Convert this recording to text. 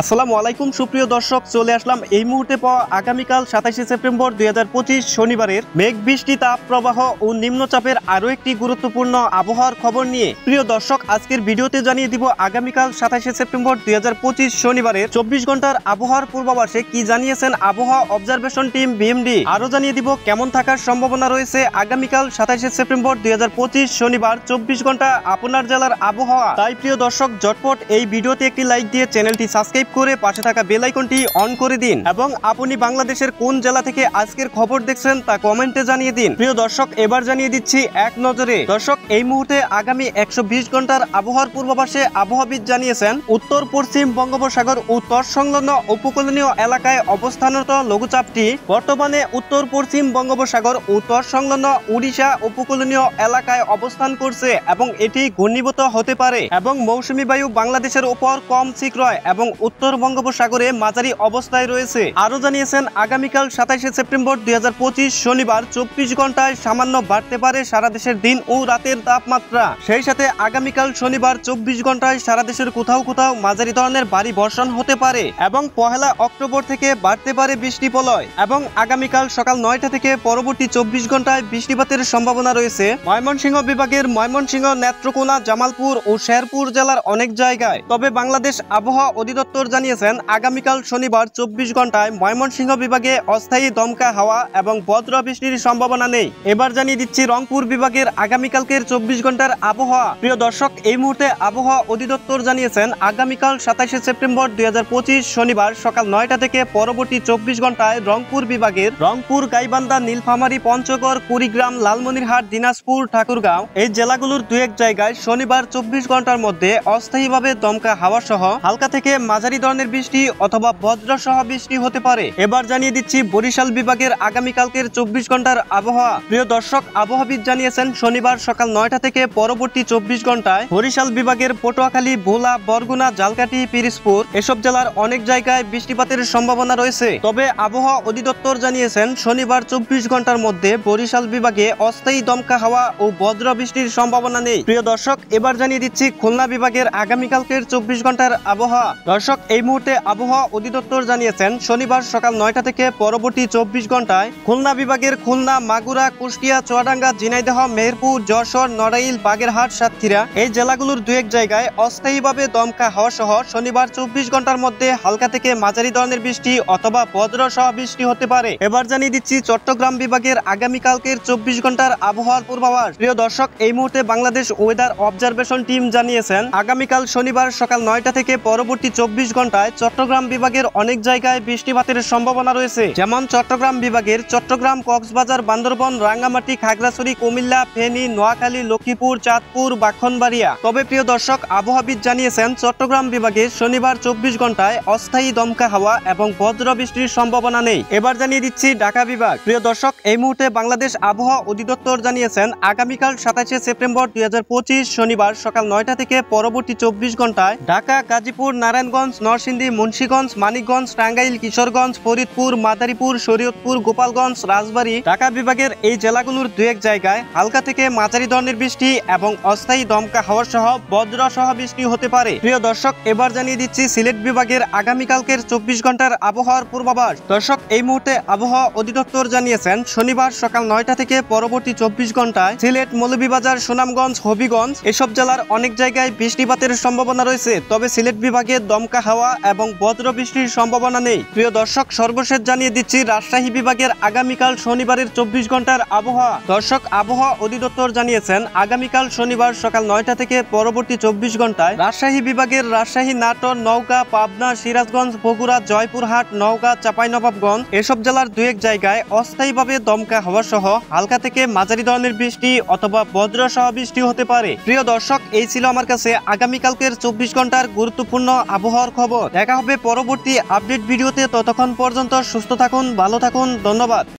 আসসালামু আলাইকুম সুপ্রিয় দর্শক, চলে আসলাম এই মুহূর্তে পাওয়া আগামীকাল 27শে সেপ্টেম্বর 2025 শনিবারের মেঘ বৃষ্টি তাপ প্রবাহ ও নিম্নচাপের আরও একটি গুরুত্বপূর্ণ আবহাওয়ার খবর নিয়ে। প্রিয় দর্শক, আজকের ভিডিওতে জানিয়ে দিব আগামীকাল 27শে সেপ্টেম্বর 2025 শনিবারের 24 ঘন্টার আবহাওয়ার পূর্বাভাসে কি জানিয়েছেন আবহাওয়া অবজারভেশন টিম বিএমডি। আরও জানিয়ে দিব কেমন থাকার সম্ভাবনা রয়েছে আগামীকাল 27শে সেপ্টেম্বর 2025 শনিবার 24 ঘন্টা আপনার জেলার আবহাওয়া। তাই প্রিয় দর্শক, ঝটপট এই ভিডিওতে একটি লাইক দিয়ে চ্যানেলটি সাবস্ক্রাইব করে পাশে থাকা বেল আইকনটি অন করে দিন এবং আপনি বাংলাদেশের কোন জেলা থেকে আজকের খবর দেখছেন তা কমেন্টে জানিয়ে দিন। প্রিয় দর্শক, এবার জানিয়ে দিচ্ছি এক নজরে। দর্শক, এই মুহূর্তে আগামী 120 ঘন্টার আবহাওয়ার পূর্বাভাসে আবহাওয়াবিদ জানিয়েছেন উত্তর পশ্চিম বঙ্গোপসাগর ও তৎসংলগ্ন উপকূলীয় এলাকায় অবস্থানরত লঘুচাপটি বর্তমানে উত্তর পশ্চিম বঙ্গোপসাগর ও তৎসংলগ্ন উড়িষ্যা উপকূলীয় এলাকায় অবস্থান করছে এবং এটি ঘূর্ণীভূত হতে পারে এবং মৌসুমী বায়ু বাংলাদেশের উপর কম তীব্র এবং উত্তর বঙ্গোপসাগরে মাঝারি অবস্থায় রয়েছে। আরও জানিয়েছেন আগামীকাল 27শে সেপ্টেম্বর 2025 শনিবার 24 ঘন্টায় সামান্য বাড়তে পারে সারা দেশের দিন ও রাতের তাপমাত্রা। সেই সাথে আগামীকাল শনিবার 24 ঘন্টায় সারা দেশের কোথাও কোথাও মাঝারি ধরনের ভারী বর্ষণ হতে পারে এবং 1 অক্টোবর থেকে বাড়তে পারে বৃষ্টি প্রলয় এবং আগামীকাল সকাল 9টা থেকে পরবর্তী 24 ঘন্টায় বৃষ্টিপাতের সম্ভাবনা রয়েছে ময়মনসিংহ বিভাগের ময়মনসিংহ, নেত্রকোনা, জামালপুর ও শেরপুর জেলার অনেক জায়গায়। তবে বাংলাদেশ আবহাওয়া অধিদপ্তর জানিয়েছেন আগামীকাল শনিবার 24 ঘন্টায় ময়মনসিংহ বিভাগে অস্থায়ী দমকা হাওয়া এবং বজ্র বৃষ্টির সম্ভাবনা নেই। এবার জানিয়ে দিচ্ছি রংপুর বিভাগের আগামীকালকের 24 ঘন্টার আবহাওয়া। প্রিয় দর্শক, এই মুহূর্তে আবহাওয়া অধিদপ্তর জানিয়েছেন আগামীকাল 27শে সেপ্টেম্বর 2025 শনিবার সকাল 9টা থেকে পরবর্তী 24 ঘন্টায় রংপুর বিভাগের রংপুর, গাইবান্ধা, নীলফামারী, পঞ্চগড়, কুড়িগ্রাম, লালমনিরহাট, দিনাজপুর, ঠাকুরগাঁও এই জেলাগুলোর দু এক জায়গায় শনিবার 24 ঘন্টার মধ্যে অস্থায়ীভাবে দমকা হাওয়া সহ হালকা থেকে মাঝারি ধরনের বৃষ্টি অথবা বজ্র সহ বৃষ্টি হতে পারে। এবার জানিয়ে দিচ্ছি বরিশাল বিভাগের আগামীকালকের 24 ঘন্টার আবহাওয়া। প্রিয় দর্শক, আবহাওয়াবিদ জানিয়েছেন শনিবার সকাল 9টা থেকে পরবর্তী 24 ঘন্টায় বরিশাল বিভাগের পটুয়াখালী, ভোলা, বরগুনা, ঝালকাঠি, পিরোজপুর এসব জেলার অনেক জায়গায় বৃষ্টিপাতের সম্ভাবনা রয়েছে। তবে আবহাওয়া অধিদপ্তর জানিয়েছেন শনিবার 24 ঘন্টার মধ্যে বরিশাল বিভাগে অস্থায়ী দমকা হাওয়া ও বজ্র বৃষ্টির সম্ভাবনা নেই। প্রিয় দর্শক, এবার জানিয়ে দিচ্ছি খুলনা বিভাগের আগামীকালকের 24 ঘন্টার আবহাওয়া। দর্শক, এই মুহূর্তে আবহাওয়া অধিদপ্তর জানিয়েছেন শনিবার সকাল 9টা থেকে পরবর্তী 24 ঘন্টায় খুলনা বিভাগের খুলনা, মাগুরা, কুষ্টিয়া, চুয়াডাঙ্গা, ঝিনাইদহ, মেহেরপুর, যশোর, নড়াইল, বাগেরহাট, সাতক্ষীরা এই জেলাগুলোর দু এক জায়গায় অস্থায়ীভাবে দমকা হাওয়া সহ শনিবার 24 ঘন্টার মধ্যে হালকা থেকে মাঝারি ধরনের বৃষ্টি অথবা বজ্র সহ বৃষ্টি হতে পারে। এবার জানিয়ে দিচ্ছি চট্টগ্রাম বিভাগের আগামীকালকের 24 ঘন্টার আবহাওয়ার পূর্বাভাস। প্রিয় দর্শক, এই মুহূর্তে বাংলাদেশ ওয়েদার অবজারভেশন টিম জানিয়েছেন আগামীকাল শনিবার সকাল 9টা থেকে পরবর্তী 24 ঘন্টায় চট্টগ্রাম বিভাগের অনেক জায়গায় বৃষ্টিপাতের সম্ভাবনা রয়েছে, যেমন চট্টগ্রাম বিভাগের চট্টগ্রাম, কক্সবাজার, বান্দরবন, রাঙ্গামাটি, খাগড়াছড়ি, কুমিল্লা, ফেনী, নোয়াখালী, লক্ষ্মীপুর, চাঁদপুর, ব্রাহ্মণবাড়িয়া। তবে প্রিয় দর্শক, আবহাওয়াবিদ জানিয়েছেন চট্টগ্রাম বিভাগে শনিবার 24 ঘন্টায় অস্থায়ী দমকা হাওয়া এবং বজ্র বৃষ্টির সম্ভাবনা নেই। এবার জানিয়ে দিচ্ছি ঢাকা বিভাগ। প্রিয় দর্শক, এই মুহূর্তে বাংলাদেশ আবহাওয়া অধিদপ্তর জানিয়েছেন আগামীকাল 27শে সেপ্টেম্বর 2025 শনিবার সকাল 9টা থেকে পরবর্তী 24 ঘন্টায় ঢাকা, গাজীপুর, নারায়ণগঞ্জ, নরসিংদী, মুন্সিগঞ্জ, মানিকগঞ্জ, টাঙ্গাইল, কিশোরগঞ্জ, ফরিদপুর, মাদারীপুর, শরীয়তপুর, গোপালগঞ্জ, রাজবাড়ী, ঢাকা বিভাগের এই জেলাগুলোর দু এক জায়গায় হালকা থেকে মাঝারি ধরনের বৃষ্টি এবং অস্থায়ী দমকা হাওয়া সহ বজ্র সহ বৃষ্টি হতে পারে। প্রিয় দর্শক, এবার জানিয়ে দিচ্ছি সিলেট বিভাগের আগামীকালকের 24 ঘন্টার আবহাওয়ার পূর্বাভাস। দর্শক, এই মুহূর্তে আবহাওয়া অধিদপ্তর জানিয়েছেন শনিবার সকাল 9টা থেকে পরবর্তী 24 ঘন্টায় সিলেট, মৌলভীবাজার, সুনামগঞ্জ, হবিগঞ্জ এসব জেলার অনেক জায়গায় বৃষ্টিপাতের সম্ভাবনা রয়েছে। তবে সিলেট বিভাগে দমকা হাওয়া এবং বজ্র বৃষ্টির সম্ভাবনা নেই। প্রিয় দর্শক, সর্বশেষ জানিয়ে দিচ্ছি রাজশাহী বিভাগের আগামীকাল শনিবারের 24 ঘন্টার আবহাওয়া। দর্শক, আবহাওয়া অধিদপ্তর জানিয়েছেন আগামীকাল শনিবার সকাল 9টা থেকে পরবর্তী 24 ঘন্টায় রাজশাহী বিভাগের রাজশাহী, নাটোর, নওগাঁ, পাবনা, সিরাজগঞ্জ, বগুড়া, জয়পুরহাট, নওগাঁ, চাঁপাইনবাবগঞ্জ এসব জেলার দু এক জায়গায় অস্থায়ীভাবে দমকা হাওয়া সহ হালকা থেকে মাঝারি ধরনের বৃষ্টি অথবা বজ্র সহ বৃষ্টি হতে পারে। প্রিয় দর্শক, এই ছিল আমার কাছে আগামীকালকের 24 ঘন্টার গুরুত্বপূর্ণ আবহাওয়ার খবর। দেখা হবে পরবর্তী আপডেট ভিডিওতে। ততক্ষণ পর্যন্ত সুস্থ থাকুন, ভালো থাকুন, ধন্যবাদ।